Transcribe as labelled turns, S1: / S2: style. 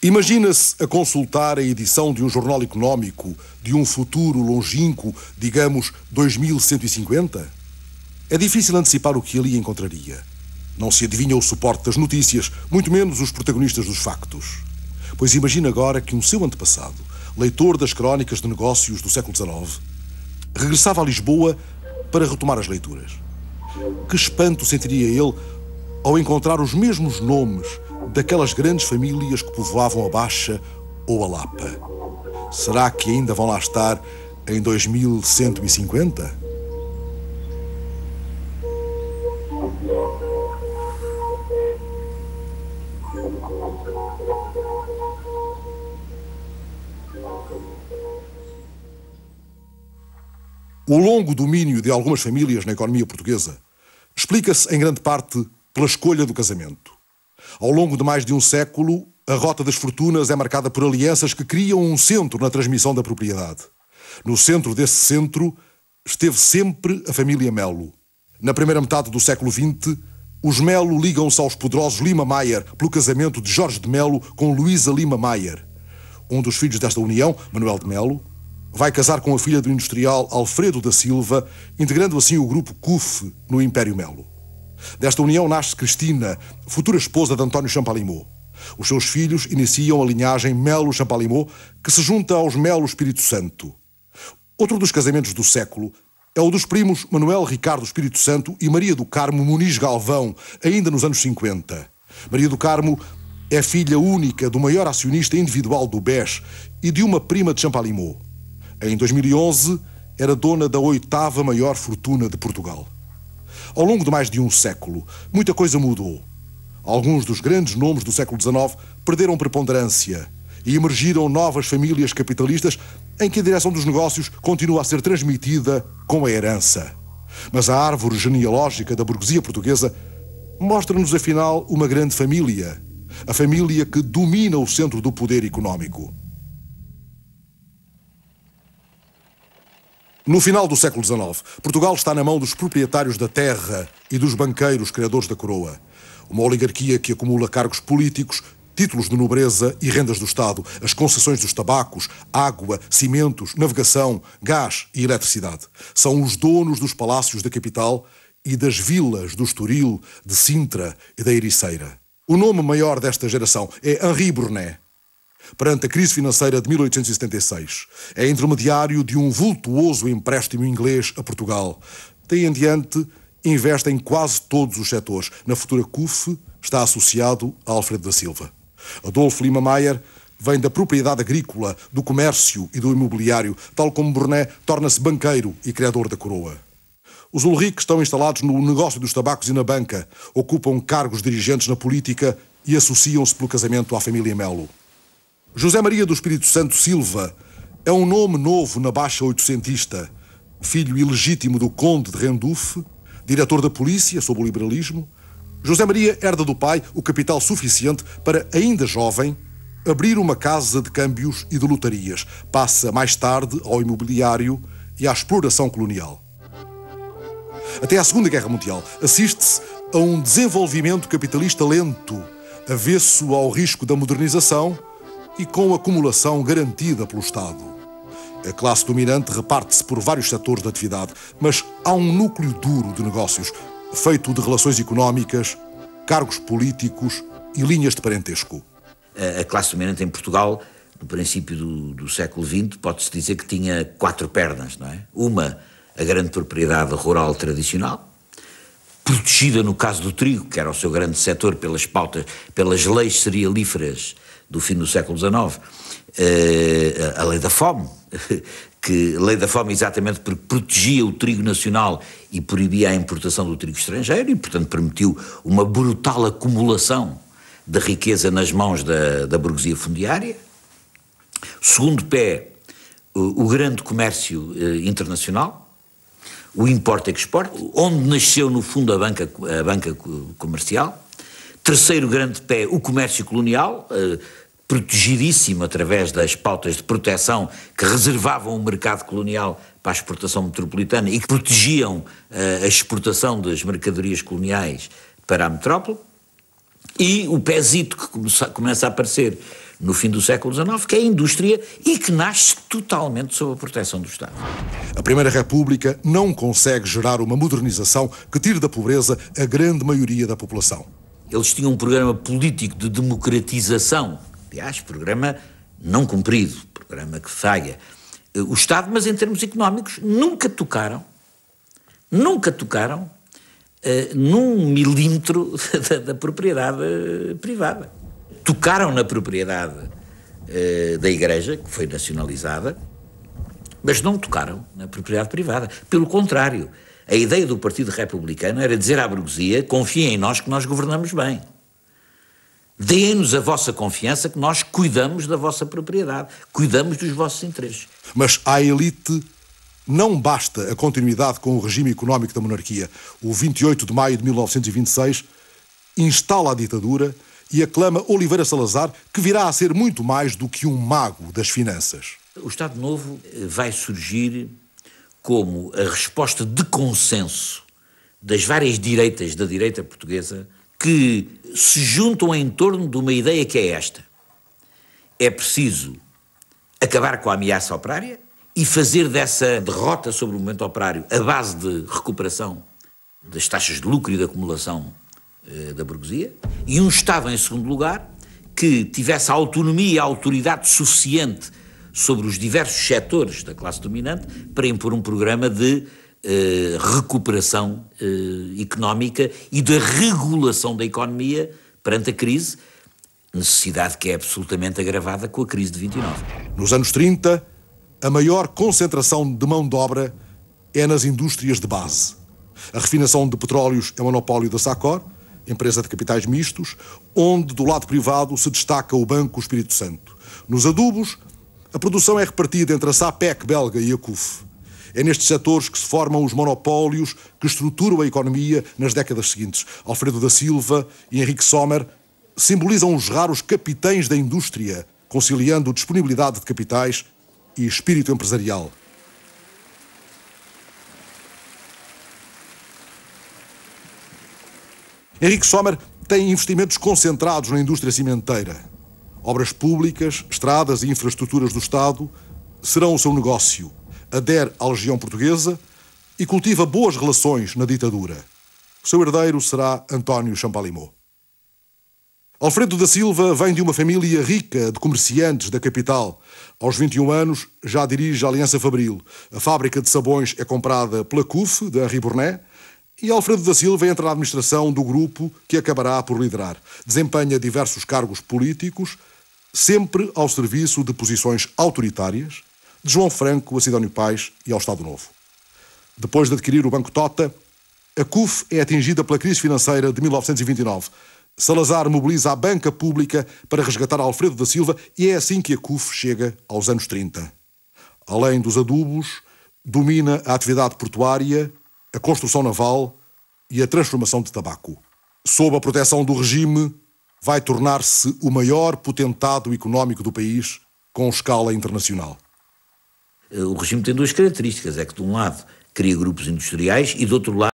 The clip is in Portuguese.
S1: Imagina-se a consultar a edição de um jornal económico de um futuro longínquo, digamos 2150? É difícil antecipar o que ali encontraria. Não se adivinha o suporte das notícias, muito menos os protagonistas dos factos. Pois imagina agora que um seu antepassado, leitor das crónicas de negócios do século XIX, regressava a Lisboa para retomar as leituras. Que espanto sentiria ele ao encontrar os mesmos nomes daquelas grandes famílias que povoavam a Baixa ou a Lapa. Será que ainda vão lá estar em 2150? O longo domínio de algumas famílias na economia portuguesa explica-se em grande parte pela escolha do casamento. Ao longo de mais de um século, a rota das fortunas é marcada por alianças que criam um centro na transmissão da propriedade. No centro desse centro esteve sempre a família Melo. Na primeira metade do século XX, os Melo ligam-se aos poderosos Lima Mayer pelo casamento de Jorge de Melo com Luísa Lima Mayer. Um dos filhos desta união, Manuel de Melo, vai casar com a filha do industrial Alfredo da Silva, integrando assim o grupo CUF no Império Melo. Desta união nasce Cristina, futura esposa de António Champalimau. Os seus filhos iniciam a linhagem Melo-Champalimau, que se junta aos Melo Espírito Santo. Outro dos casamentos do século é o dos primos Manuel Ricardo Espírito Santo e Maria do Carmo Muniz Galvão, ainda nos anos 50. Maria do Carmo é filha única do maior acionista individual do BES e de uma prima de Champalimau. Em 2011, era dona da 8ª maior fortuna de Portugal. Ao longo de mais de um século, muita coisa mudou. Alguns dos grandes nomes do século XIX perderam preponderância e emergiram novas famílias capitalistas em que a direção dos negócios continua a ser transmitida com a herança. Mas a árvore genealógica da burguesia portuguesa mostra-nos, afinal, uma grande família. A família que domina o centro do poder económico. No final do século XIX, Portugal está na mão dos proprietários da terra e dos banqueiros criadores da coroa. Uma oligarquia que acumula cargos políticos, títulos de nobreza e rendas do Estado, as concessões dos tabacos, água, cimentos, navegação, gás e eletricidade. São os donos dos palácios da capital e das vilas do Estoril, de Sintra e da Ericeira. O nome maior desta geração é Henri Brunet. Perante a crise financeira de 1876, é intermediário de um vultuoso empréstimo inglês a Portugal. Daí em diante, investe em quase todos os setores. Na futura CUF, está associado a Alfredo da Silva. Adolfo Lima Mayer vem da propriedade agrícola, do comércio e do imobiliário, tal como Brunet torna-se banqueiro e criador da coroa. Os Ulric estão instalados no negócio dos tabacos e na banca, ocupam cargos dirigentes na política e associam-se pelo casamento à família Melo. José Maria do Espírito Santo Silva é um nome novo na Baixa Oitocentista, filho ilegítimo do conde de Rendufe, diretor da polícia sob o liberalismo. José Maria herda do pai o capital suficiente para, ainda jovem, abrir uma casa de câmbios e de lotarias. Passa mais tarde ao imobiliário e à exploração colonial. Até à Segunda Guerra Mundial assiste-se a um desenvolvimento capitalista lento, avesso ao risco da modernização e com acumulação garantida pelo Estado. A classe dominante reparte-se por vários setores de atividade, mas há um núcleo duro de negócios, feito de relações económicas, cargos políticos e linhas de parentesco.
S2: A classe dominante em Portugal, no princípio do século XX, pode-se dizer que tinha 4 pernas, não é? Uma, a grande propriedade rural tradicional, protegida no caso do trigo, que era o seu grande setor pelas pautas, pelas leis cerealíferas do fim do século XIX, a lei da fome, lei da fome exatamente porque protegia o trigo nacional e proibia a importação do trigo estrangeiro e, portanto, permitiu uma brutal acumulação da riqueza nas mãos da burguesia fundiária. Segundo pé, o grande comércio internacional, o import-export, onde nasceu, no fundo, a banca comercial. Terceiro grande pé, o comércio colonial, protegidíssimo através das pautas de proteção que reservavam o mercado colonial para a exportação metropolitana e que protegiam a exportação das mercadorias coloniais para a metrópole. E o pézito que começa a aparecer no fim do século XIX, que é a indústria e que nasce totalmente sob a proteção do Estado.
S1: A Primeira República não consegue gerar uma modernização que tire da pobreza a grande maioria da população.
S2: Eles tinham um programa político de democratização, aliás, programa não cumprido, programa que falha. O Estado, mas em termos económicos, nunca tocaram num milímetro da propriedade privada. Tocaram na propriedade da Igreja, que foi nacionalizada, mas não tocaram na propriedade privada. Pelo contrário, a ideia do Partido Republicano era dizer à burguesia: confiem em nós que nós governamos bem. Deem-nos a vossa confiança que nós cuidamos da vossa propriedade, cuidamos dos vossos interesses.
S1: Mas à elite não basta a continuidade com o regime económico da monarquia. O 28 de maio de 1926 instala a ditadura e aclama Oliveira Salazar, que virá a ser muito mais do que um mago das finanças.
S2: O Estado Novo vai surgir como a resposta de consenso das várias direitas da direita portuguesa que se juntam em torno de uma ideia que é esta: é preciso acabar com a ameaça operária e fazer dessa derrota sobre o movimento operário a base de recuperação das taxas de lucro e de acumulação da burguesia, e um Estado, em segundo lugar, que tivesse a autonomia e a autoridade suficiente sobre os diversos setores da classe dominante para impor um programa de recuperação económica e de regulação da economia perante a crise, necessidade que é absolutamente agravada com a crise de 29.
S1: Nos anos 30, a maior concentração de mão de obra é nas indústrias de base. A refinação de petróleos é monopólio da Sacor, empresa de capitais mistos, onde do lado privado se destaca o Banco Espírito Santo. Nos adubos, a produção é repartida entre a SAPEC belga e a CUF. É nestes setores que se formam os monopólios que estruturam a economia nas décadas seguintes. Alfredo da Silva e Henrique Sommer simbolizam os raros capitães da indústria, conciliando disponibilidade de capitais e espírito empresarial. Henrique Sommer tem investimentos concentrados na indústria cimenteira. Obras públicas, estradas e infraestruturas do Estado serão o seu negócio. Adere à Legião Portuguesa e cultiva boas relações na ditadura. O seu herdeiro será António Champalimau. Alfredo da Silva vem de uma família rica de comerciantes da capital. Aos 21 anos já dirige a Aliança Fabril. A fábrica de sabões é comprada pela CUF, de Henri Bournet, e Alfredo da Silva entra na administração do grupo que acabará por liderar. Desempenha diversos cargos políticos, sempre ao serviço de posições autoritárias, de João Franco a Sidónio Pais e ao Estado Novo. Depois de adquirir o Banco Tota, a CUF é atingida pela crise financeira de 1929. Salazar mobiliza a banca pública para resgatar Alfredo da Silva e é assim que a CUF chega aos anos 30. Além dos adubos, domina a atividade portuária, a construção naval e a transformação de tabaco. Sob a proteção do regime, vai tornar-se o maior potentado económico do país com escala internacional.
S2: O regime tem duas características: é que de um lado cria grupos industriais e do outro lado